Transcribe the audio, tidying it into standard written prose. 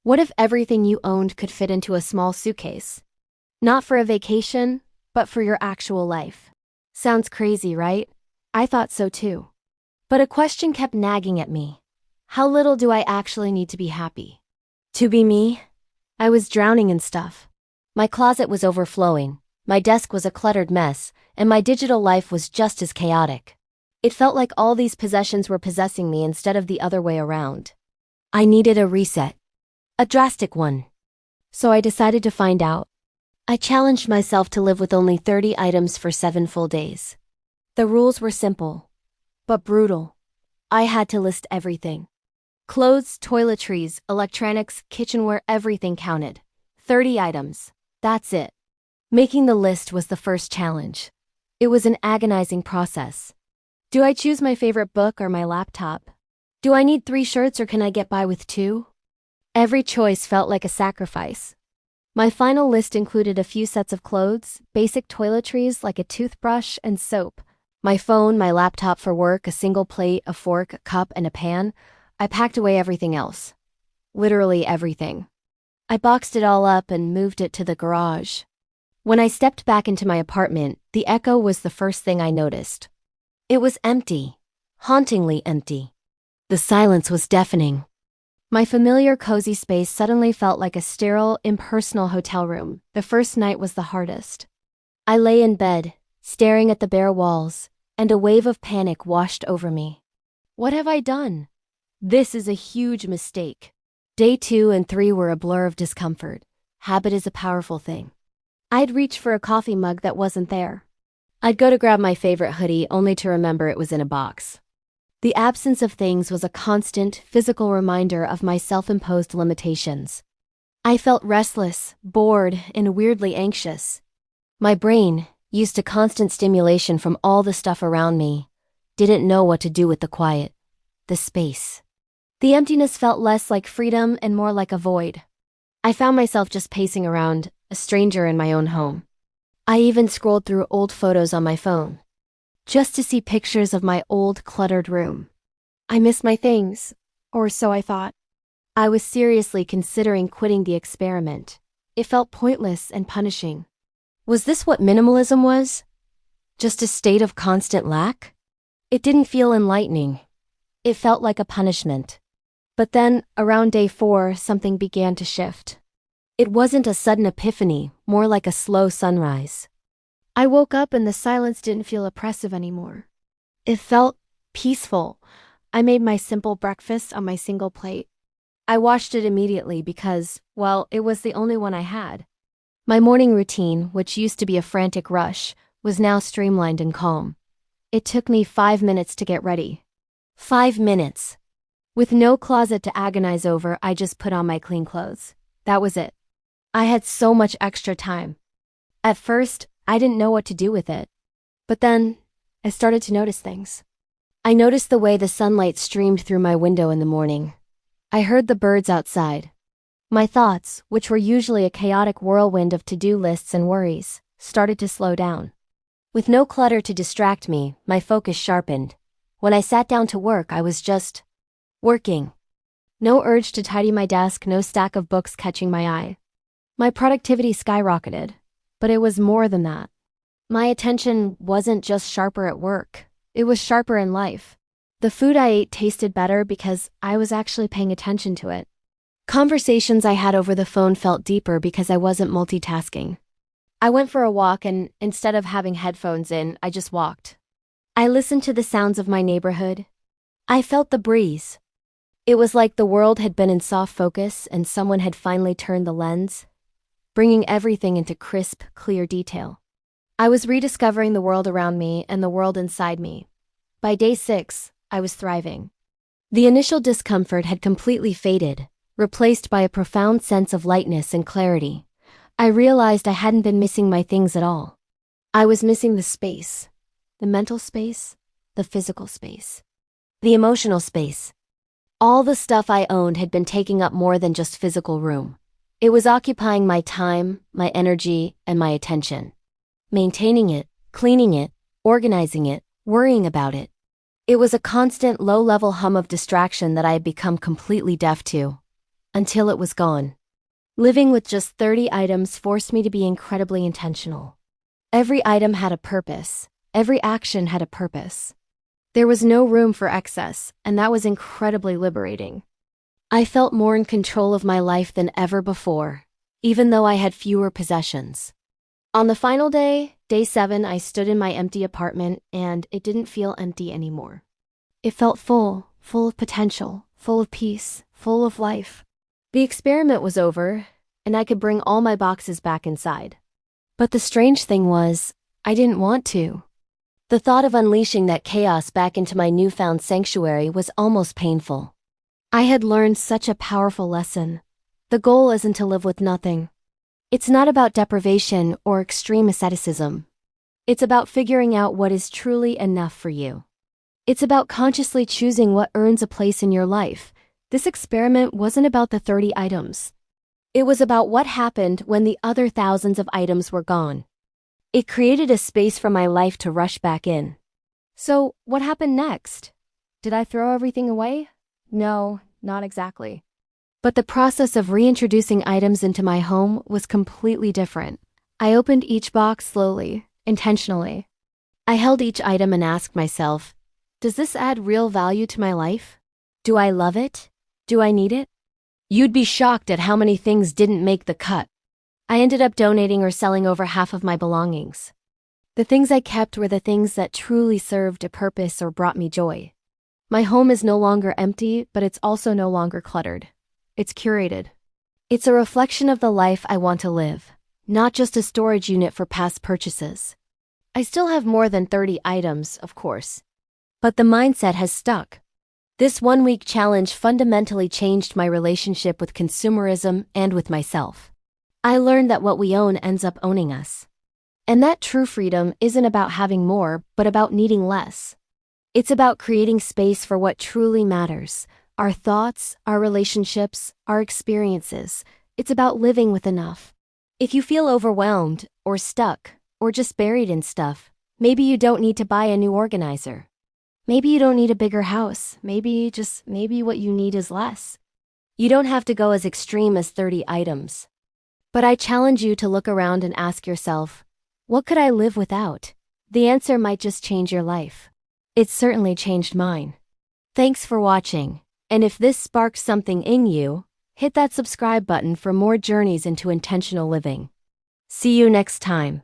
What if everything you owned could fit into a small suitcase? Not for a vacation, but for your actual life. Sounds crazy, right? I thought so too. But a question kept nagging at me. How little do I actually need to be happy? To be me? I was drowning in stuff. My closet was overflowing, my desk was a cluttered mess, and my digital life was just as chaotic. It felt like all these possessions were possessing me instead of the other way around. I needed a reset. A drastic one. So I decided to find out. I challenged myself to live with only 30 items for 7 full days. The rules were simple, but brutal. I had to list everything. Clothes, toiletries, electronics, kitchenware, everything counted. 30 items. That's it. Making the list was the first challenge. It was an agonizing process. Do I choose my favorite book or my laptop? Do I need 3 shirts or can I get by with 2? Every choice felt like a sacrifice. My final list included a few sets of clothes, basic toiletries like a toothbrush and soap, my phone, my laptop for work, a single plate, a fork, a cup, and a pan. I packed away everything else. Literally everything. I boxed it all up and moved it to the garage. When I stepped back into my apartment, the echo was the first thing I noticed. It was empty. Hauntingly empty. The silence was deafening. My familiar cozy space suddenly felt like a sterile, impersonal hotel room. The first night was the hardest. I lay in bed, staring at the bare walls, and a wave of panic washed over me. What have I done? This is a huge mistake. Day 2 and 3 were a blur of discomfort. Habit is a powerful thing. I'd reach for a coffee mug that wasn't there. I'd go to grab my favorite hoodie only to remember it was in a box. The absence of things was a constant, physical reminder of my self-imposed limitations. I felt restless, bored, and weirdly anxious. My brain, used to constant stimulation from all the stuff around me, didn't know what to do with the quiet, the space. The emptiness felt less like freedom and more like a void. I found myself just pacing around, a stranger in my own home. I even scrolled through old photos on my phone, just to see pictures of my old, cluttered room. I missed my things, or so I thought. I was seriously considering quitting the experiment. It felt pointless and punishing. Was this what minimalism was? Just a state of constant lack? It didn't feel enlightening. It felt like a punishment. But then, around day 4, something began to shift. It wasn't a sudden epiphany, more like a slow sunrise. I woke up and the silence didn't feel oppressive anymore. It felt peaceful. I made my simple breakfast on my single plate. I washed it immediately because, well, it was the only one I had. My morning routine, which used to be a frantic rush, was now streamlined and calm. It took me 5 minutes to get ready. 5 minutes. With no closet to agonize over, I just put on my clean clothes. That was it. I had so much extra time. At first, I didn't know what to do with it. But then, I started to notice things. I noticed the way the sunlight streamed through my window in the morning. I heard the birds outside. My thoughts, which were usually a chaotic whirlwind of to-do lists and worries, started to slow down. With no clutter to distract me, my focus sharpened. When I sat down to work, I was just working. No urge to tidy my desk, no stack of books catching my eye. My productivity skyrocketed. But it was more than that. My attention wasn't just sharper at work. It was sharper in life. The food I ate tasted better because I was actually paying attention to it. Conversations I had over the phone felt deeper because I wasn't multitasking. I went for a walk and instead of having headphones in, I just walked. I listened to the sounds of my neighborhood. I felt the breeze. It was like the world had been in soft focus and someone had finally turned the lens, bringing everything into crisp, clear detail. I was rediscovering the world around me and the world inside me. By day 6, I was thriving. The initial discomfort had completely faded, replaced by a profound sense of lightness and clarity. I realized I hadn't been missing my things at all. I was missing the space. The mental space, the physical space, the emotional space. All the stuff I owned had been taking up more than just physical room. It was occupying my time, my energy, and my attention. Maintaining it, cleaning it, organizing it, worrying about it. It was a constant low-level hum of distraction that I had become completely deaf to. until it was gone. Living with just 30 items forced me to be incredibly intentional. Every item had a purpose. Every action had a purpose. There was no room for excess, and that was incredibly liberating. I felt more in control of my life than ever before, even though I had fewer possessions. On the final day, day 7, I stood in my empty apartment, and it didn't feel empty anymore. It felt full of potential, full of peace, full of life. The experiment was over, and I could bring all my boxes back inside. But the strange thing was, I didn't want to. The thought of unleashing that chaos back into my newfound sanctuary was almost painful. I had learned such a powerful lesson. The goal isn't to live with nothing. It's not about deprivation or extreme asceticism. It's about figuring out what is truly enough for you. It's about consciously choosing what earns a place in your life. This experiment wasn't about the 30 items. It was about what happened when the other thousands of items were gone. It created a space for my life to rush back in. So, what happened next? Did I throw everything away? No, not exactly. But the process of reintroducing items into my home was completely different. I opened each box slowly, intentionally. I held each item and asked myself, does this add real value to my life? Do I love it? Do I need it? You'd be shocked at how many things didn't make the cut. I ended up donating or selling over half of my belongings. The things I kept were the things that truly served a purpose or brought me joy. My home is no longer empty, but it's also no longer cluttered. It's curated. It's a reflection of the life I want to live, not just a storage unit for past purchases. I still have more than 30 items, of course. But the mindset has stuck. This 1-week challenge fundamentally changed my relationship with consumerism and with myself. I learned that what we own ends up owning us. And that true freedom isn't about having more, but about needing less. It's about creating space for what truly matters. Our thoughts, our relationships, our experiences. It's about living with enough. If you feel overwhelmed, or stuck, or just buried in stuff, maybe you don't need to buy a new organizer. Maybe you don't need a bigger house. Maybe what you need is less. You don't have to go as extreme as 30 items. But I challenge you to look around and ask yourself, what could I live without? The answer might just change your life. It certainly changed mine. Thanks for watching, and if this sparks something in you, hit that subscribe button for more journeys into intentional living. See you next time.